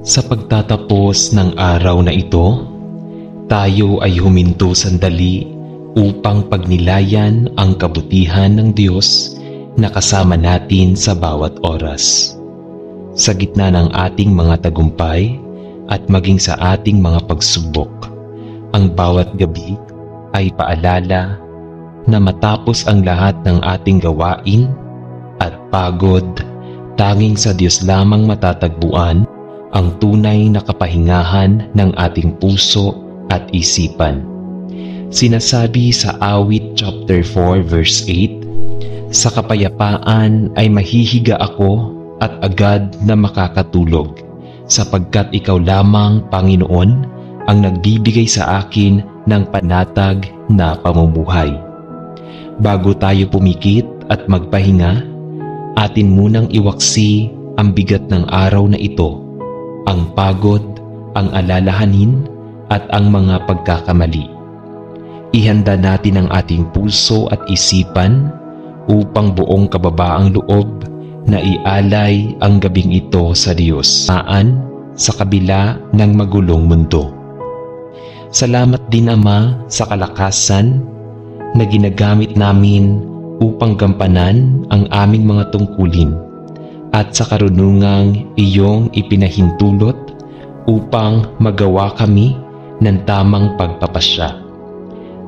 Sa pagtatapos ng araw na ito, tayo ay huminto sandali upang pagnilayan ang kabutihan ng Diyos na kasama natin sa bawat oras. Sa gitna ng ating mga tagumpay at maging sa ating mga pagsubok, ang bawat gabi ay paalala na matapos ang lahat ng ating gawain at pagod, tanging sa Diyos lamang matatagpuan ang tunay na kapahingahan ng ating puso at isipan. Sinasabi sa Awit chapter 4 verse 8, "Sa kapayapaan ay mahihiga ako at agad na makakatulog, sapagkat ikaw lamang, Panginoon, ang nagbibigay sa akin ng panatag na pamumuhay." Bago tayo pumikit at magpahinga, atin munang iwaksi ang bigat ng araw na ito, ang pagod, ang alalahanin at ang mga pagkakamali. Ihanda natin ang ating puso at isipan upang buong kababaang loob na ialay ang gabing ito sa Diyos sa kabila ng magulong mundo. Salamat din, Ama, sa kalakasan na ginagamit namin upang gampanan ang aming mga tungkulin at sa karunungang iyong ipinahintulot upang magawa kami ng tamang pagpapasya.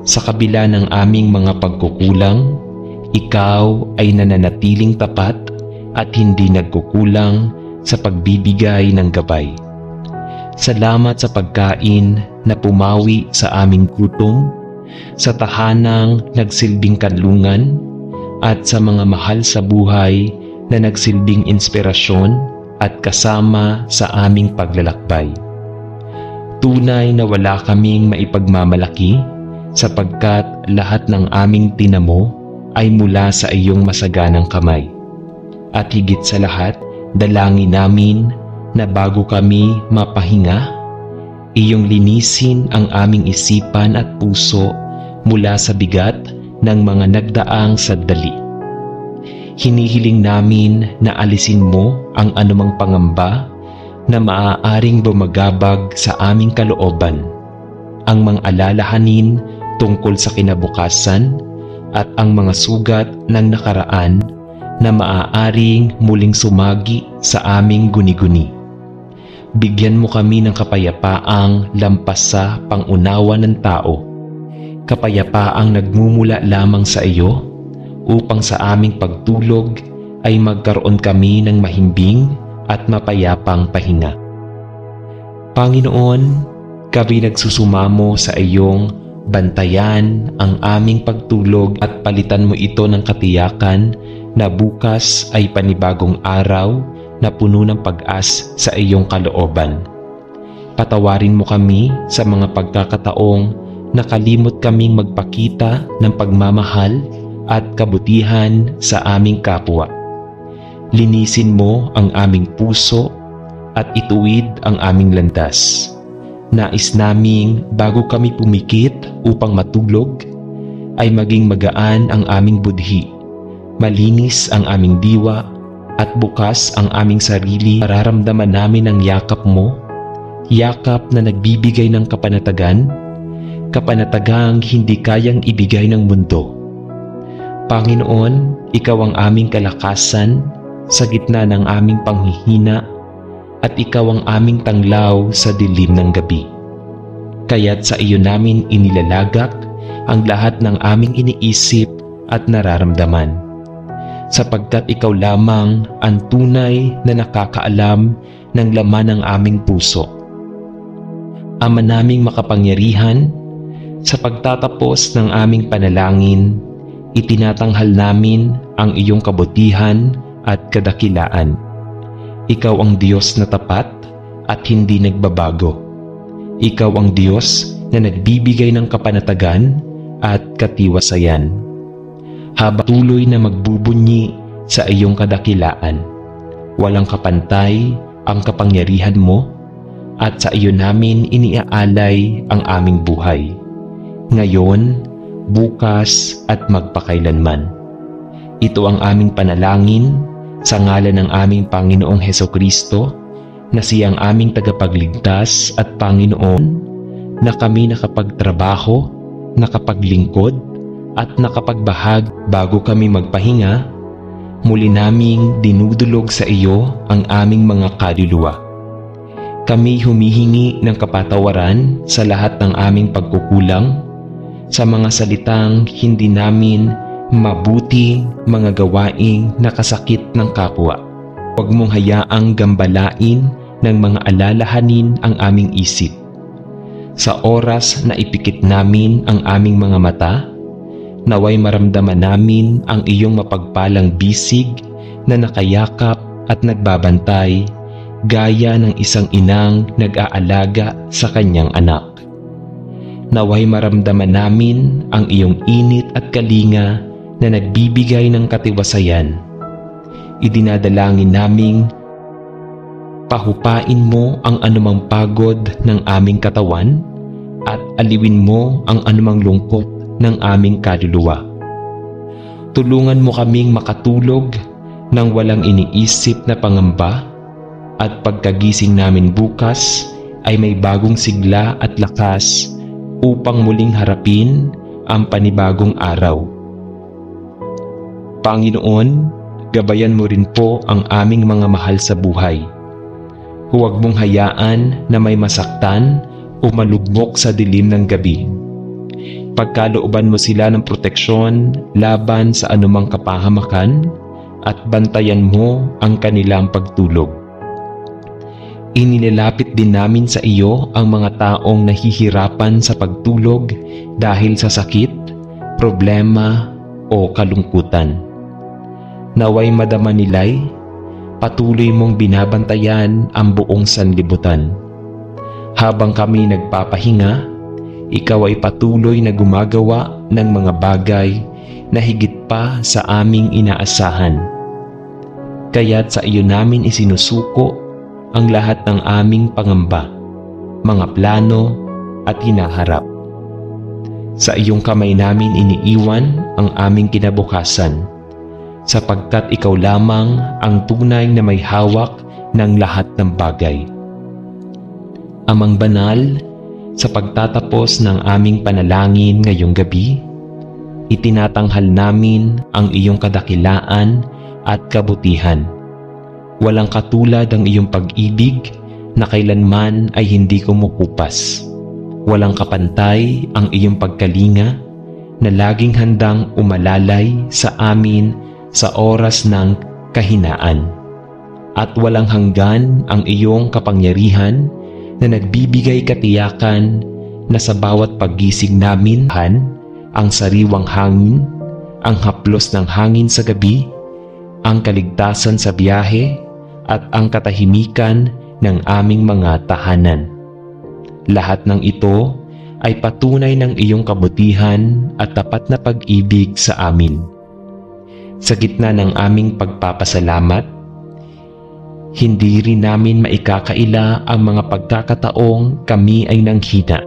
Sa kabila ng aming mga pagkukulang, ikaw ay nananatiling tapat at hindi nagkukulang sa pagbibigay ng gabay. Salamat sa pagkain na pumawi sa aming gutom, sa tahanang nagsilbing kanlungan, at sa mga mahal sa buhay na nagsilbing inspirasyon at kasama sa aming paglalakbay. Tunay na wala kaming maipagmamalaki sapagkat lahat ng aming tinamo ay mula sa iyong masaganang kamay. At higit sa lahat, dalangin namin na bago kami mapahinga, iyong linisin ang aming isipan at puso mula sa bigat ng mga nagdaang sandali. Hinihiling namin na alisin mo ang anumang pangamba na maaaring bumagabag sa aming kalooban, ang mga alalahanin tungkol sa kinabukasan at ang mga sugat ng nakaraan na maaaring muling sumagi sa aming guni-guni. Bigyan mo kami ng kapayapaang lampas sa pangunawa ng tao, kapayapaang nagmumula lamang sa iyo, upang sa aming pagtulog ay magkaroon kami ng mahimbing at mapayapang pahinga. Panginoon, kami nagsusumamo sa iyong bantayan ang aming pagtulog at palitan mo ito ng katiyakan na bukas ay panibagong araw na puno ng pag-asa sa iyong kalooban. Patawarin mo kami sa mga pagkakataong nakalimot kaming magpakita ng pagmamahal at kabutihan sa aming kapwa. Linisin mo ang aming puso at ituwid ang aming landas. Nais naming bago kami pumikit upang matulog, ay maging magaan ang aming budhi, malinis ang aming diwa, at bukas ang aming sarili. Mararamdaman namin ang yakap mo, yakap na nagbibigay ng kapanatagan, kapanatagang hindi kayang ibigay ng mundo. Panginoon, ikaw ang aming kalakasan sa gitna ng aming panghihina at ikaw ang aming tanglaw sa dilim ng gabi. Kaya't sa iyo namin inilalagak ang lahat ng aming iniisip at nararamdaman, sapagkat ikaw lamang ang tunay na nakakaalam ng laman ng aming puso. Ama naming makapangyarihan, sa pagtatapos ng aming panalangin, itinatanghal namin ang iyong kabutihan at kadakilaan. Ikaw ang Diyos na tapat at hindi nagbabago. Ikaw ang Diyos na nagbibigay ng kapanatagan at katiwasayan. Habang tuloy na magbubunyi sa iyong kadakilaan, walang kapantay ang kapangyarihan mo, at sa iyo namin iniaalay ang aming buhay, ngayon, bukas at magpakailanman. Ito ang aming panalangin sa ngalan ng aming Panginoong Hesukristo na siyang aming tagapagligtas at Panginoon, na kami nakapagtrabaho, nakapaglingkod, at nakapagbahag bago kami magpahinga, muli naming dinudulog sa iyo ang aming mga kaluluwa. Kami humihingi ng kapatawaran sa lahat ng aming pagkukulang, sa mga salitang hindi namin mabuti, mga gawaing nakasakit ng kapwa. Huwag mong hayaang gambalain ng mga alalahanin ang aming isip. Sa oras na ipikit namin ang aming mga mata, naway maramdaman namin ang iyong mapagpalang bisig na nakayakap at nagbabantay, gaya ng isang inang nag-aalaga sa kanyang anak. Naway maramdaman namin ang iyong init at kalinga na nagbibigay ng katiwasayan. Idinadalangin naming pahupain mo ang anumang pagod ng aming katawan at aliwin mo ang anumang lungkot ng aming kaluluwa. Tulungan mo kaming makatulog ng walang iniisip na pangamba, at pagkagising namin bukas ay may bagong sigla at lakas upang muling harapin ang panibagong araw. Panginoon, gabayan mo rin po ang aming mga mahal sa buhay. Huwag mong hayaan na may masaktan o malugmok sa dilim ng gabi. Pagkalooban mo sila ng proteksyon laban sa anumang kapahamakan at bantayan mo ang kanilang pagtulog. Inilalapit din namin sa iyo ang mga taong nahihirapan sa pagtulog dahil sa sakit, problema o kalungkutan. Naway madama nila'y patuloy mong binabantayan ang buong sanlibutan. Habang kami nagpapahinga, ikaw ay patuloy na gumagawa ng mga bagay na higit pa sa aming inaasahan. Kaya't sa iyo namin isinusuko ang lahat ng aming pangamba, mga plano at hinaharap. Sa iyong kamay namin iniiwan ang aming kinabukasan, sapagkat ikaw lamang ang tunay na may hawak ng lahat ng bagay. Amang banal, sa pagtatapos ng aming panalangin ngayong gabi, itinatanghal namin ang iyong kadakilaan at kabutihan. Walang katulad ang iyong pag-ibig na kailanman ay hindi kumukupas. Walang kapantay ang iyong pagkalinga na laging handang umalalay sa amin sa oras ng kahinaan. At walang hanggan ang iyong kapangyarihan na nagbibigay katiyakan na sa bawat paggising namin ang sariwang hangin, ang haplos ng hangin sa gabi, ang kaligtasan sa biyahe, at ang katahimikan ng aming mga tahanan. Lahat ng ito ay patunay ng iyong kabutihan at tapat na pag-ibig sa amin. Sa gitna ng aming pagpapasalamat, hindi rin namin maikakaila ang mga pagkakataong kami ay nanghina,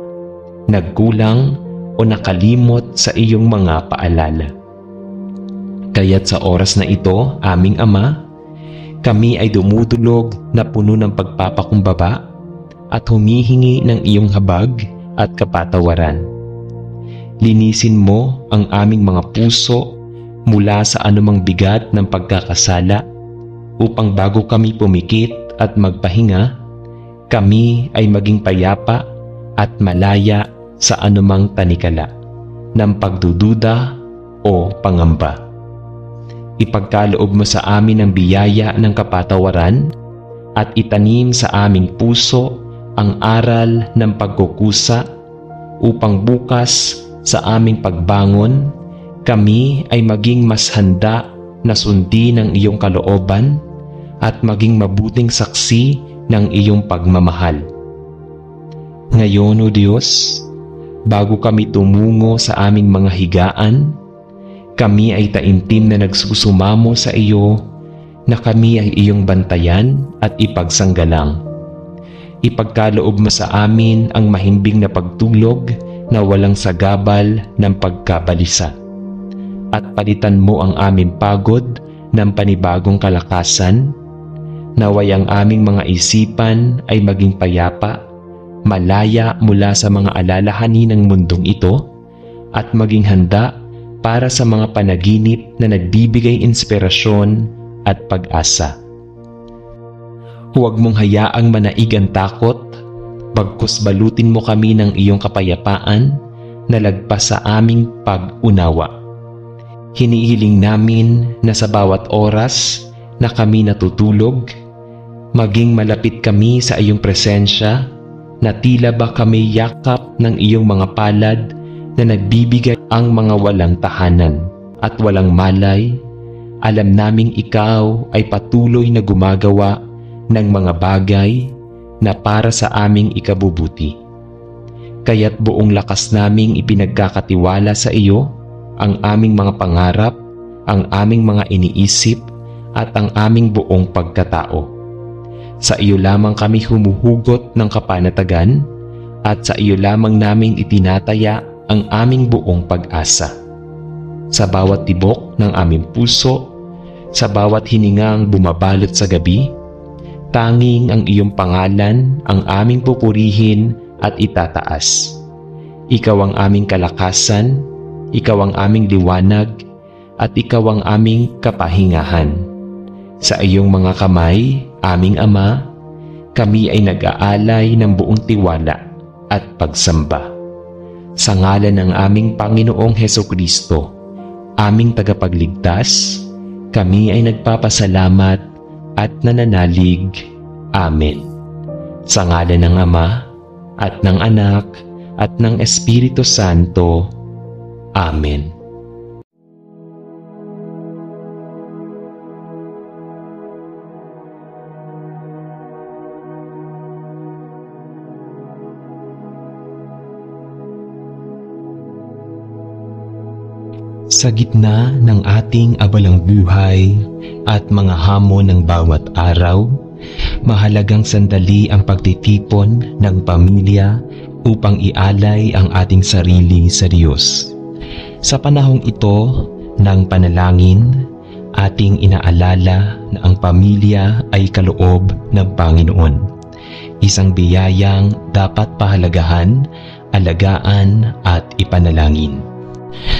nagkulang o nakalimot sa iyong mga paalala. Kaya't sa oras na ito, aming Ama, kami ay dumudulog na puno ng pagpapakumbaba at humihingi ng iyong habag at kapatawaran. Linisin mo ang aming mga puso mula sa anumang bigat ng pagkakasala upang bago kami pumikit at magpahinga, kami ay maging payapa at malaya sa anumang tanikala ng pagdududa o pangamba. Ipagkaloob mo sa amin ang biyaya ng kapatawaran at itanim sa aming puso ang aral ng pagkukusa upang bukas sa aming pagbangon, kami ay maging mas handa na sundin ang iyong kalooban at maging mabuting saksi ng iyong pagmamahal. Ngayon, O Diyos, bago kami tumungo sa aming mga higaan, kami ay taimtim na nagsusumamo sa iyo na kami ay iyong bantayan at ipagsanggalang. Ipagkaloob mo sa amin ang mahimbing na pagtulog na walang sagabal ng pagkabalisa. At palitan mo ang aming pagod ng panibagong kalakasan Naway ang aming mga isipan ay maging payapa, malaya mula sa mga alalahanin ng mundong ito, at maging handa para sa mga panaginip na nagbibigay inspirasyon at pag-asa. Huwag mong hayaang manaig ang takot, bagkus balutin mo kami ng iyong kapayapaan na lagpas sa aming pag-unawa. Hinihiling namin na sa bawat oras na kami natutulog, maging malapit kami sa iyong presensya, na tila ba kami yakap ng iyong mga palad na nagbibigay ang mga walang tahanan at walang malay. Alam naming ikaw ay patuloy na gumagawa ng mga bagay na para sa aming ikabubuti. Kaya't buong lakas naming ipinagkakatiwala sa iyo ang aming mga pangarap, ang aming mga iniisip, at ang aming buong pagkatao. Sa iyo lamang kami humuhugot ng kapanatagan, at sa iyo lamang namin itinataya ang aming buong pag-asa. Sa bawat tibok ng aming puso, sa bawat hiningang bumabalot sa gabi, tanging ang iyong pangalan ang aming pupurihin at itataas. Ikaw ang aming kalakasan, ikaw ang aming liwanag, at ikaw ang aming kapahingahan. Sa iyong mga kamay, aming Ama, kami ay nag-aalay ng buong tiwala at pagsamba. Sa ngalan ng aming Panginoong Hesukristo, aming tagapagligtas, kami ay nagpapasalamat at nananalig. Amen. Sa ngalan ng Ama, at ng Anak, at ng Espiritu Santo. Amen. Sa gitna ng ating abalang buhay at mga hamon ng bawat araw, mahalagang sandali ang pagtitipon ng pamilya upang ialay ang ating sarili sa Diyos. Sa panahong ito ng panalangin, ating inaalala na ang pamilya ay kaloob ng Panginoon. Isang biyayang dapat pahalagahan, alagaan at ipanalangin.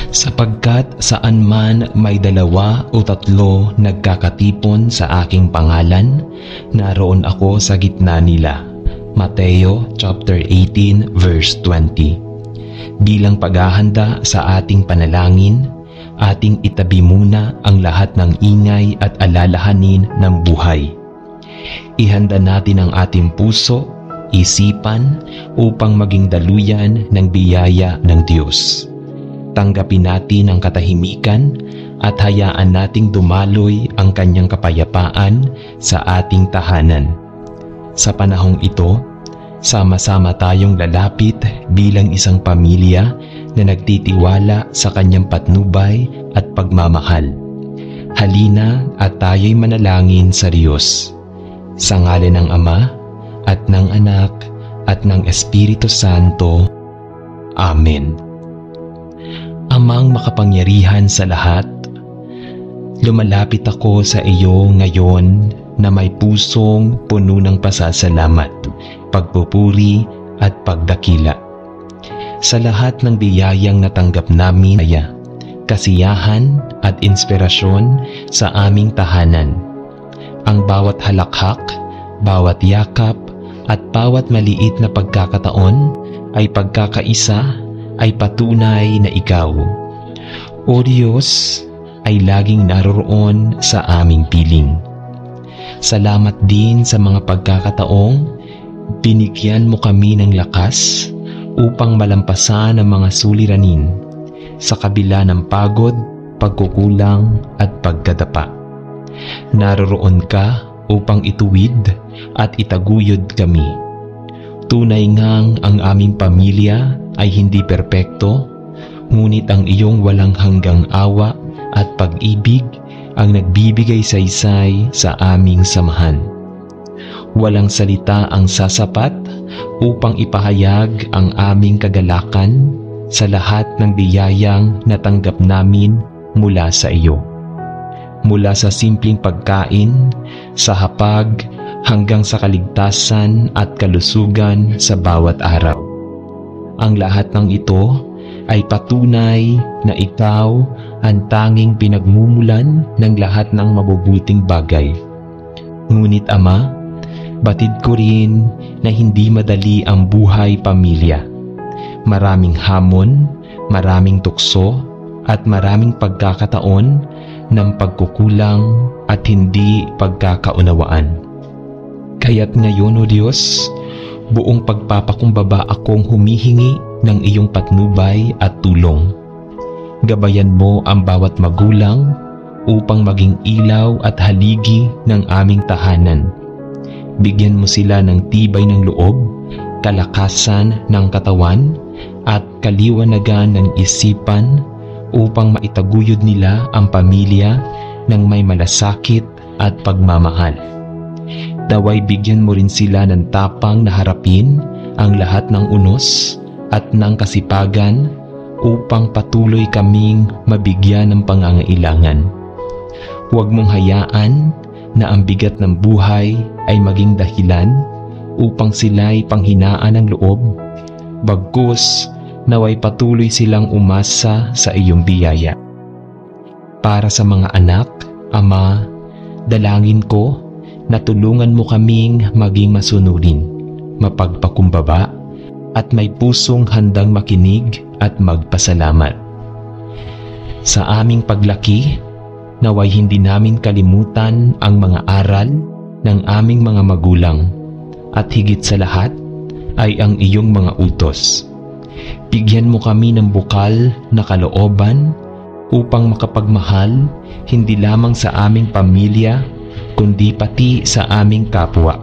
Sapagkat saan man may 2 o 3 nagkakatipon sa aking pangalan, naroon ako sa gitna nila. Mateo chapter 18 verse 20. Bilang paghahanda sa ating panalangin, ating itabi muna ang lahat ng ingay at alalahanin ng buhay. Ihanda natin ang ating puso, isipan upang maging daluyan ng biyaya ng Diyos. Tanggapin natin ang katahimikan at hayaan nating dumaloy ang kanyang kapayapaan sa ating tahanan. Sa panahong ito, sama-sama tayong lalapit bilang isang pamilya na nagtitiwala sa kanyang patnubay at pagmamahal. Halina at tayo'y manalangin sa Diyos. Sa ngalan ng Ama, at ng Anak, at ng Espiritu Santo. Amen. Amang makapangyarihan sa lahat, lumalapit ako sa iyo ngayon na may pusong puno ng pasasalamat, pagpupuri at pagdakila. Sa lahat ng biyayang natanggap namin, kasiyahan at inspirasyon sa aming tahanan. Ang bawat halakhak, bawat yakap at bawat maliit na pagkakataon ay pagkakaisa, ay patunay na ikaw, O Diyos, ay laging naroroon sa aming piling. Salamat din sa mga pagkakataong binigyan mo kami ng lakas upang malampasan ang mga suliranin sa kabila ng pagod, pagkukulang at pagkadapa. Naroroon ka upang ituwid at itaguyod kami. Tunay ngang ang aming pamilya ay hindi perpekto, ngunit ang iyong walang hanggang awa at pag-ibig ang nagbibigay saysay sa aming samahan. Walang salita ang sasapat upang ipahayag ang aming kagalakan sa lahat ng biyayang natanggap namin mula sa iyo. mula sa simpleng pagkain, sa hapag, hanggang sa kaligtasan at kalusugan sa bawat araw. Ang lahat ng ito ay patunay na ikaw ang tanging pinagmumulan ng lahat ng mabubuting bagay. Ngunit Ama, batid ko rin na hindi madali ang buhay pamilya. Maraming hamon, maraming tukso, at maraming pagkakataon ng pagkukulang at hindi pagkakaunawaan. Kaya't ngayon, O Diyos, buong pagpapakumbaba akong humihingi ng iyong patnubay at tulong. Gabayan mo ang bawat magulang upang maging ilaw at haligi ng aming tahanan. Bigyan mo sila ng tibay ng loob, kalakasan ng katawan, at kaliwanagan ng isipan upang maitaguyod nila ang pamilya ng may malasakit at pagmamahal. Naway bigyan mo rin sila ng tapang na harapin ang lahat ng unos at ng kasipagan upang patuloy kaming mabigyan ng pangangailangan. Huwag mong hayaan na ang bigat ng buhay ay maging dahilan upang sila'y panghinaan ng loob, bagkus naway patuloy silang umasa sa iyong biyaya. Para sa mga anak, Ama, dalangin ko na tulungan mo kaming maging masunurin, mapagpakumbaba, at may pusong handang makinig at magpasalamat. Sa aming paglaki, naway hindi namin kalimutan ang mga aral ng aming mga magulang, at higit sa lahat ay ang iyong mga utos. Bigyan mo kami ng bukal na kalooban upang makapagmahal hindi lamang sa aming pamilya kundi pati sa aming kapwa.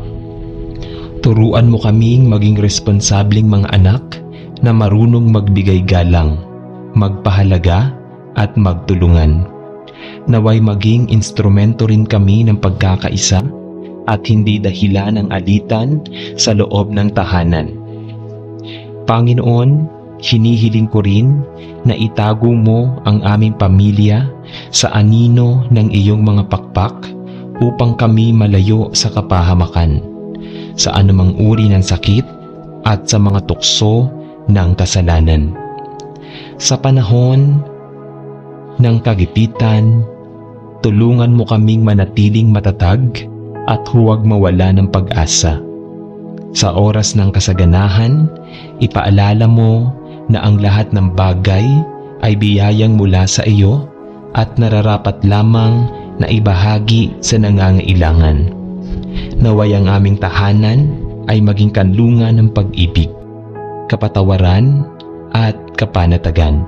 Turuan mo kaming maging responsableng mga anak na marunong magbigay galang, magpahalaga at magtulungan. Naway maging instrumento rin kami ng pagkakaisa at hindi dahilan ng alitan sa loob ng tahanan. Panginoon, hinihiling ko rin na itago mo ang aming pamilya sa anino ng iyong mga pakpak upang kami malayo sa kapahamakan, sa anumang uri ng sakit at sa mga tukso ng kasalanan. Sa panahon ng kagipitan, tulungan mo kaming manatiling matatag at huwag mawala ng pag-asa. Sa oras ng kasaganahan, ipaalala mo na ang lahat ng bagay ay biyayang mula sa iyo at nararapat lamang na ibahagi sa nangangailangan. Naway ang aming tahanan ay maging kanlungan ng pag-ibig, kapatawaran at kapanatagan.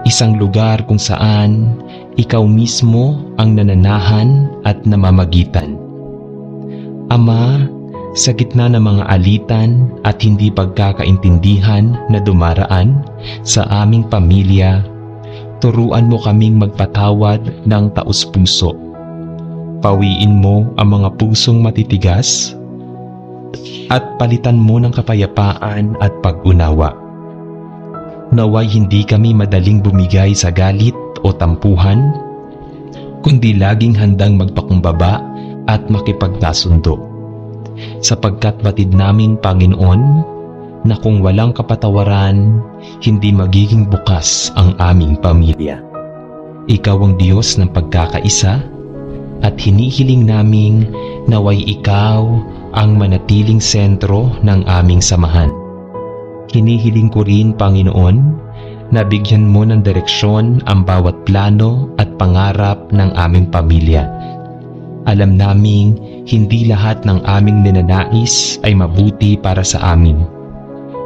Isang lugar kung saan ikaw mismo ang nananahan at namamagitan. Ama, sa gitna ng mga alitan at hindi pagkakaintindihan na dumaraan sa aming pamilya, turuan mo kaming magpatawad ng taos-puso. Pawiin mo ang mga pusong matitigas at palitan mo ng kapayapaan at pag-unawa. Naway hindi kami madaling bumigay sa galit o tampuhan, kundi laging handang magpakumbaba at makipagkasundo. Sapagkat batid namin, Panginoon, na kung walang kapatawaran, hindi magiging bukas ang aming pamilya. Ikaw ang Diyos ng pagkakaisa at hinihiling naming naway ikaw ang manatiling sentro ng aming samahan. Hinihiling ko rin, Panginoon, na bigyan mo ng direksyon ang bawat plano at pangarap ng aming pamilya. Alam naming hindi lahat ng aming ninanais ay mabuti para sa amin.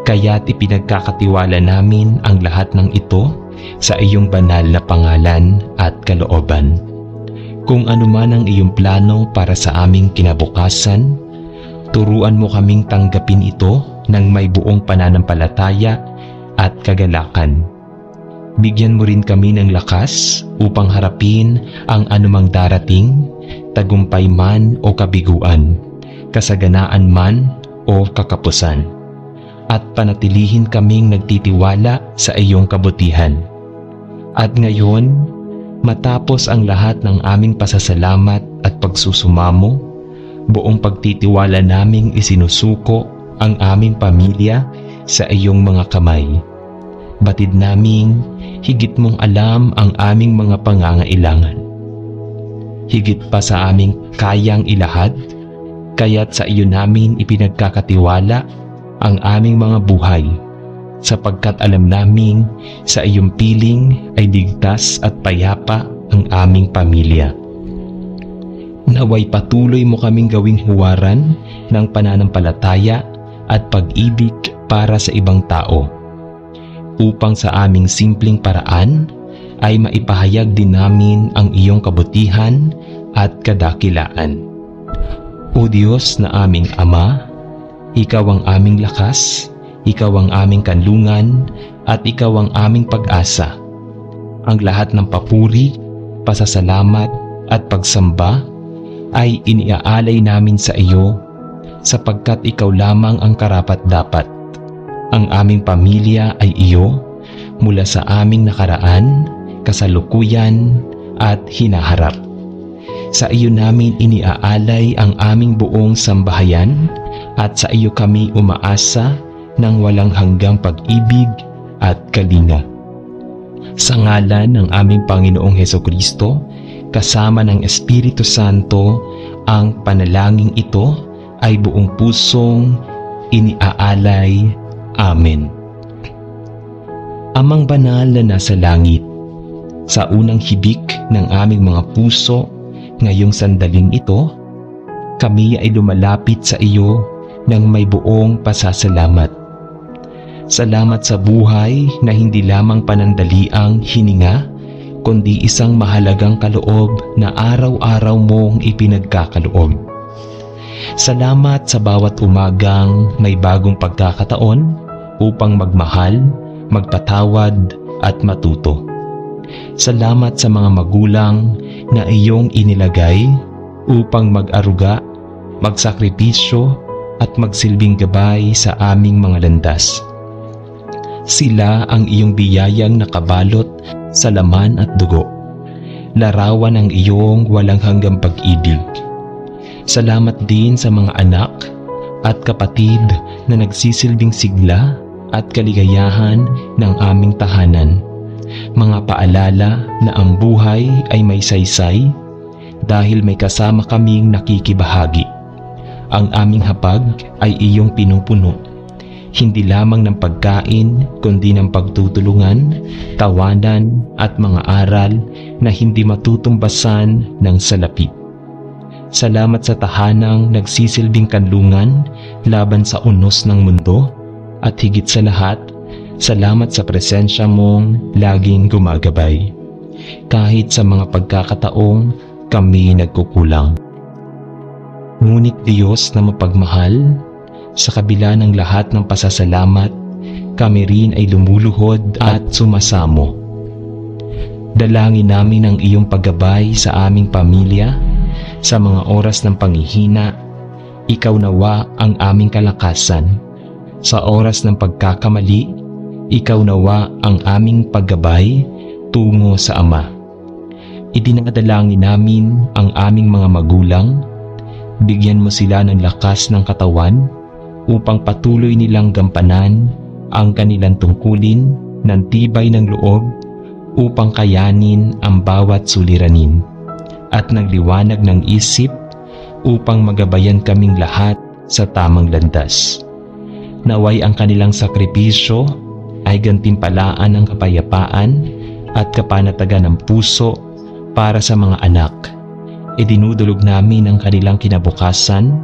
Kaya't ipinagkakatiwala namin ang lahat ng ito sa iyong banal na pangalan at kalooban. Kung ano man ang iyong plano para sa aming kinabukasan, turuan mo kaming tanggapin ito ng may buong pananampalataya at kagalakan. Bigyan mo rin kami ng lakas upang harapin ang anumang darating, tagumpay man o kabiguan, kasaganaan man o kakapusan, at panatilihin kaming nagtitiwala sa iyong kabutihan. At ngayon, Matapos ang lahat ng aming pasasalamat at pagsusumamo, buong pagtitiwala naming isinusuko ang aming pamilya sa iyong mga kamay. Batid naming higit mong alam ang aming mga pangangailangan. Higit pa sa aming kayang ilahad, kaya't sa iyo namin ipinagkakatiwala ang aming mga buhay, sapagkat alam naming sa iyong piling ay ligtas at payapa ang aming pamilya. Naway patuloy mo kaming gawing huwaran ng pananampalataya at pag-ibig para sa ibang tao, upang sa aming simpleng paraan ay maipahayag din namin ang iyong kabutihan at kadakilaan. O Diyos na aming Ama, Ikaw ang aming lakas, Ikaw ang aming kanlungan, at Ikaw ang aming pag-asa. Ang lahat ng papuri, pasasalamat at pagsamba ay iniaalay namin sa iyo, sapagkat Ikaw lamang ang karapat-dapat. Ang aming pamilya ay iyo mula sa aming nakaraan, kasalukuyan at hinaharap. Sa iyo namin iniaalay ang aming buong sambahayan, at sa iyo kami umaasa ng walang hanggang pag-ibig at kalinga. Sa ngalan ng aming Panginoong Hesukristo, kasama ng Espiritu Santo, ang panalangin ito ay buong pusong iniaalay. Amen. Amang banal na nasa langit, sa unang hibik ng aming mga puso ngayong sandaling ito, kami ay lumalapit sa iyo ng may buong pasasalamat. Salamat sa buhay na hindi lamang panandaliang hininga, kundi isang mahalagang kaloob na araw-araw mong ipinagkakaloob. Salamat sa bawat umagang may bagong pagkakataon upang magmahal, magpatawad at matuto. Salamat sa mga magulang na iyong inilagay upang mag-aruga, magsakripisyo at magsilbing gabay sa aming mga landas. Sila ang iyong biyayang nakabalot sa laman at dugo, larawan ng iyong walang hanggang pag-ibig. Salamat din sa mga anak at kapatid na nagsisilbing sigla at kaligayahan ng aming tahanan. Mga paalala na ang buhay ay may saysay dahil may kasama kaming nakikibahagi. Ang aming hapag ay iyong pinupuno, hindi lamang ng pagkain kundi ng pagtutulungan, tawanan at mga aral na hindi matutumbasan ng salapi. Salamat sa tahanang nagsisilbing kanlungan laban sa unos ng mundo, at higit sa lahat, salamat sa presensya mong laging gumagabay, kahit sa mga pagkakataong kami nagkukulang. Ngunit Diyos na mapagmahal, sa kabila ng lahat ng pasasalamat, kami rin ay lumuluhod at sumasamo. Dalangin namin ang iyong paggabay sa aming pamilya, sa mga oras ng panghihina. Ikaw nawa ang aming kalakasan. Sa oras ng pagkakamali, ikaw nawa ang aming paggabay tungo sa Ama. Idinadalangin namin ang aming mga magulang. Bigyan mo sila ng lakas ng katawan upang patuloy nilang gampanan ang kanilang tungkulin ng tibay ng loob upang kayanin ang bawat suliranin, at ng liwanag ng isip upang magabayan kaming lahat sa tamang landas. Naway ang kanilang sakripisyo ay gantimpalaan ng kapayapaan at kapanatagan ng puso para sa mga anak. Idinudulog namin ang kanilang kinabukasan.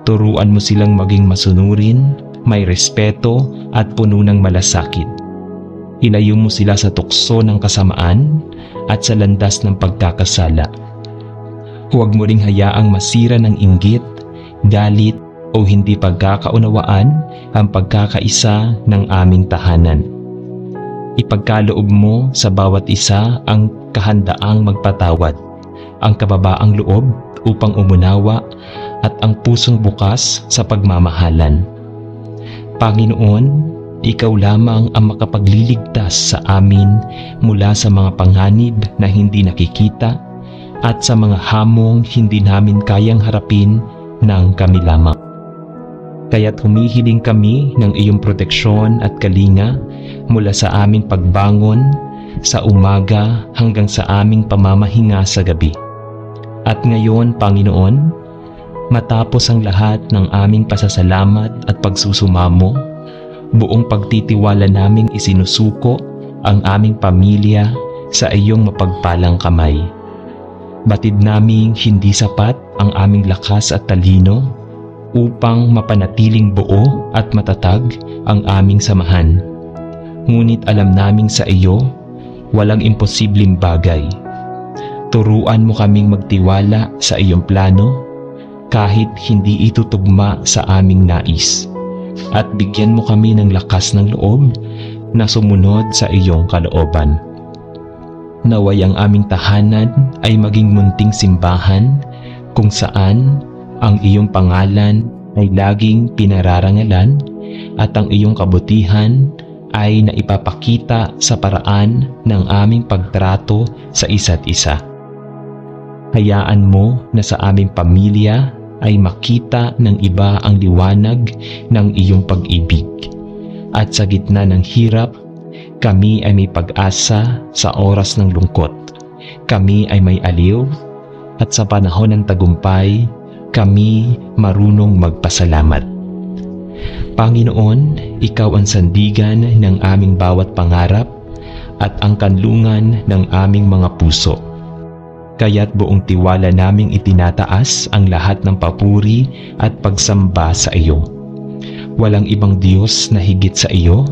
Turuan mo silang maging masunurin, may respeto at puno ng malasakit. Ilayo mo sila sa tukso ng kasamaan at sa landas ng pagkakasala. Huwag mo ring hayaang masira ng inggit, galit o hindi pagkakaunawaan ang pagkakaisa ng aming tahanan. Ipagkaloob mo sa bawat isa ang kahandaang magpatawad, ang kababaang loob upang umunawa at ang pusong bukas sa pagmamahalan. Panginoon, Ikaw lamang ang makapagliligtas sa amin mula sa mga panganib na hindi nakikita at sa mga hamong hindi namin kayang harapin ng kami lamang. Kaya't humihiling kami ng iyong proteksyon at kalinga mula sa aming pagbangon sa umaga hanggang sa aming pamamahinga sa gabi. At ngayon, Panginoon, matapos ang lahat ng aming pasasalamat at pagsusumamo, buong pagtitiwala naming isinusuko ang aming pamilya sa iyong mapagpalang kamay. Batid naming hindi sapat ang aming lakas at talino upang mapanatiling buo at matatag ang aming samahan. Ngunit alam naming sa iyo, walang imposibleng bagay. Turuan mo kaming magtiwala sa iyong plano kahit hindi ito tugma sa aming nais. At bigyan mo kami ng lakas ng loob na sumunod sa iyong kalooban. Naway ang aming tahanan ay maging munting simbahan kung saan ang iyong pangalan ay laging pinararangalan at ang iyong kabutihan ay naipapakita sa paraan ng aming pagtrato sa isa't isa. Hayaan mo na sa aming pamilya ay makita ng iba ang liwanag ng iyong pag-ibig. At sa gitna ng hirap, kami ay may pag-asa sa oras ng lungkot. Kami ay may aliw at sa panahon ng tagumpay, kami marunong magpasalamat. Panginoon, ikaw ang sandigan ng aming bawat pangarap at ang kanlungan ng aming mga puso. Kaya't buong tiwala naming itinataas ang lahat ng papuri at pagsamba sa iyo. Walang ibang Diyos na higit sa iyo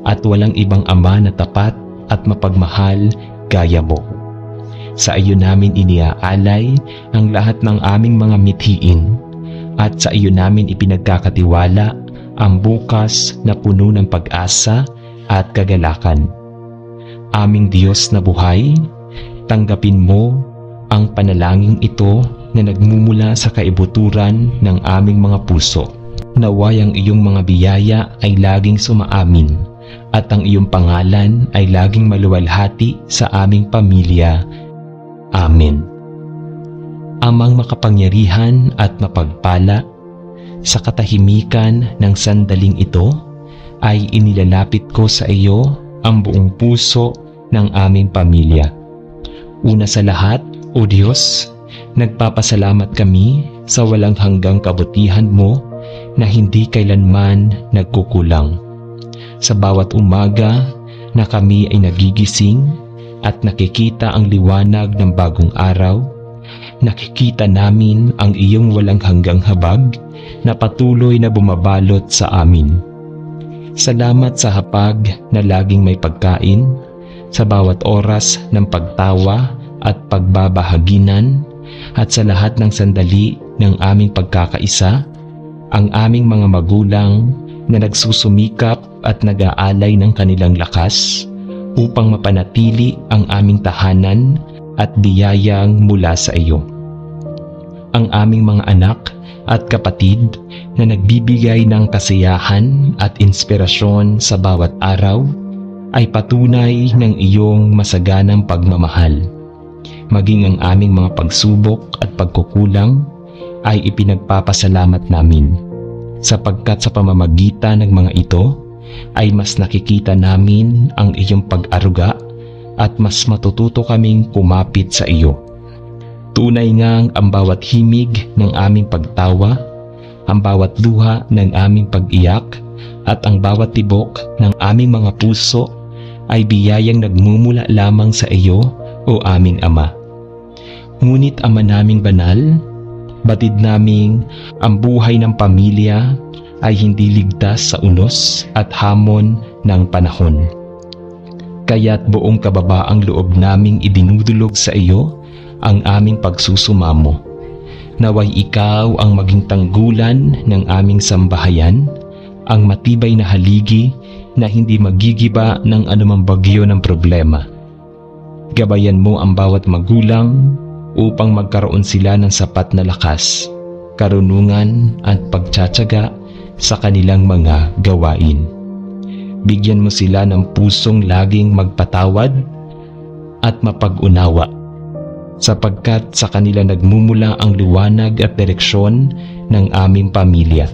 at walang ibang Ama na tapat at mapagmahal gaya mo. Sa iyo namin iniaalay ang lahat ng aming mga mithiin at sa iyo namin ipinagkakatiwala ang bukas na puno ng pag-asa at kagalakan. Aming Diyos na buhay, tanggapin mo ang panalangin ito na nagmumula sa kaibuturan ng aming mga puso. Naway ang iyong mga biyaya ay laging sumaamin at ang iyong pangalan ay laging maluwalhati sa aming pamilya. Amen. Amang makapangyarihan at mapagpala, sa katahimikan ng sandaling ito ay inilalapit ko sa iyo ang buong puso ng aming pamilya. Una sa lahat, O Diyos, nagpapasalamat kami sa walang hanggang kabutihan mo na hindi kailanman nagkukulang. Sa bawat umaga na kami ay nagigising at nakikita ang liwanag ng bagong araw, nakikita namin ang iyong walang hanggang habag na patuloy na bumabalot sa amin. Salamat sa hapag na laging may pagkain, sa bawat oras ng pagtawa at pagbabahaginan, at sa lahat ng sandali ng aming pagkakaisa, ang aming mga magulang na nagsusumikap at nag-aalay ng kanilang lakas upang mapanatili ang aming tahanan at biyayang mula sa iyo. Ang aming mga anak at kapatid na nagbibigay ng kasiyahan at inspirasyon sa bawat araw ay patunay ng iyong masaganang pagmamahal. Maging ang aming mga pagsubok at pagkukulang ay ipinagpapasalamat namin, sapagkat sa pamamagitan ng mga ito ay mas nakikita namin ang iyong pag-aruga at mas matututo kaming kumapit sa iyo. Tunay ngang ang bawat himig ng aming pagtawa, ang bawat luha ng aming pag-iyak at ang bawat tibok ng aming mga puso ay biyayang nagmumula lamang sa iyo, O aming Ama. Ngunit Ama naming banal, batid naming ang buhay ng pamilya ay hindi ligtas sa unos at hamon ng panahon. Kaya't buong kababaang loob naming idinudulog sa iyo ang aming pagsusumamo. Naway ikaw ang maging tanggulan ng aming sambahayan, ang matibay na haligi na hindi magigiba ng anumang bagyo ng problema. Gabayan mo ang bawat magulang upang magkaroon sila ng sapat na lakas, karunungan at pagtsatsaga sa kanilang mga gawain. Bigyan mo sila ng pusong laging magpatawad at mapag-unawa, sapagkat sa kanila nagmumula ang liwanag at direksyon ng aming pamilya.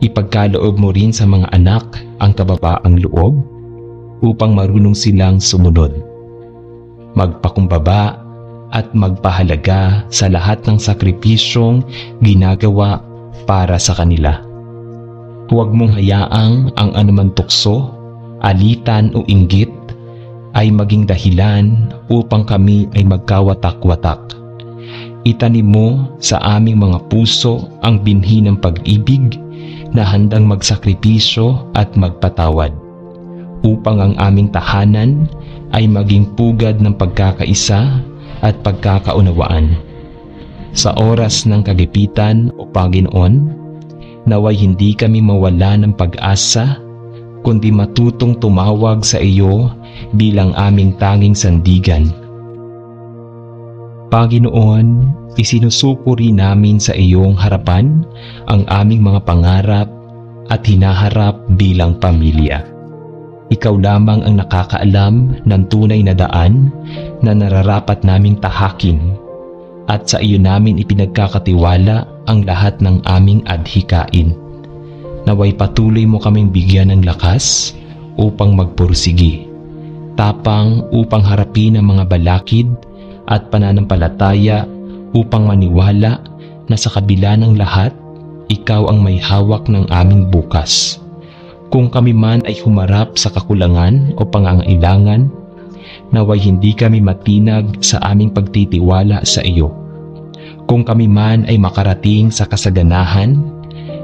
Ipagkaloob mo rin sa mga anak ang kababaang loob upang marunong silang sumunod, magpakumbaba at magpahalaga sa lahat ng sakripisyong ginagawa para sa kanila. Huwag mong hayaang ang anuman tukso, alitan o inggit ay maging dahilan upang kami ay magkawatak-watak. Itanim mo sa aming mga puso ang binhi ng pag-ibig na handang magsakripisyo at magpatawad, upang ang aming tahanan ay maging pugad ng pagkakaisa at pagkakaunawaan. Sa oras ng kagipitan, O Panginoon, naway hindi kami mawala ng pag-asa, kundi matutong tumawag sa iyo bilang aming tanging sandigan. Panginoon, isinusupuri namin sa iyong harapan ang aming mga pangarap at hinaharap bilang pamilya. Ikaw lamang ang nakakaalam ng tunay na daan na nararapat naming tahakin, at sa iyo namin ipinagkakatiwala ang lahat ng aming adhikain. Naway patuloy mo kaming bigyan ng lakas upang magpursigi, tapang upang harapin ang mga balakid at pananampalataya, upang maniwala na sa kabila ng lahat, ikaw ang may hawak ng aming bukas. Kung kami man ay humarap sa kakulangan o pangangailangan, naway hindi kami matinag sa aming pagtitiwala sa iyo. Kung kami man ay makarating sa kasaganahan,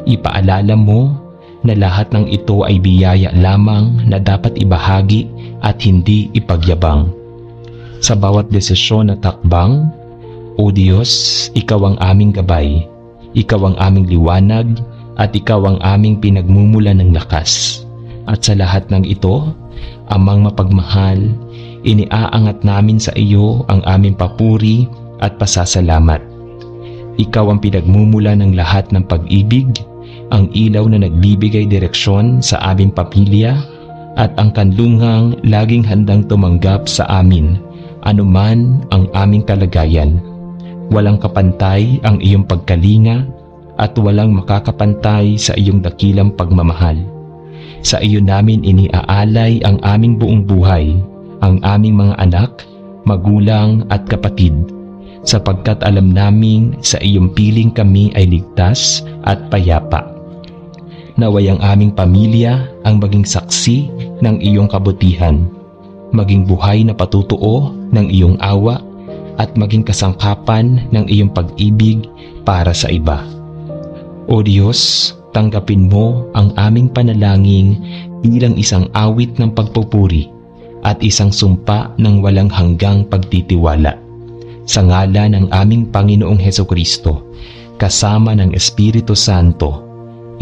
ipaalala mo na lahat ng ito ay biyaya lamang na dapat ibahagi at hindi ipagyabang. Sa bawat desisyon na takbang, O Diyos, ikaw ang aming gabay, ikaw ang aming liwanag, at ikaw ang aming pinagmumula ng lakas. At sa lahat ng ito, Amang mapagmahal, iniaangat namin sa iyo ang aming papuri at pasasalamat. Ikaw ang pinagmumula ng lahat ng pag-ibig, ang ilaw na nagbibigay direksyon sa aming pamilya, at ang kanlungang laging handang tumanggap sa amin, anuman ang aming kalagayan. Walang kapantay ang iyong pagkalinga at walang makakapantay sa iyong dakilang pagmamahal. Sa iyo namin iniaalay ang aming buong buhay, ang aming mga anak, magulang at kapatid, sapagkat alam naming sa iyong piling kami ay ligtas at payapa. Naway ang aming pamilya ang maging saksi ng iyong kabutihan, maging buhay na patutuo ng iyong awa, at maging kasangkapan ng iyong pag-ibig para sa iba. O Diyos, tanggapin mo ang aming panalangin bilang isang awit ng pagpupuri at isang sumpa ng walang hanggang pagtitiwala. Sa ngalan ng aming Panginoong Hesukristo, kasama ng Espiritu Santo,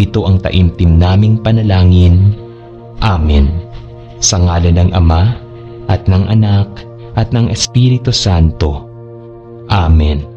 ito ang taimtim naming panalangin. Amen. Sa ngalan ng Ama, at ng Anak, at ng Espiritu Santo. Amen.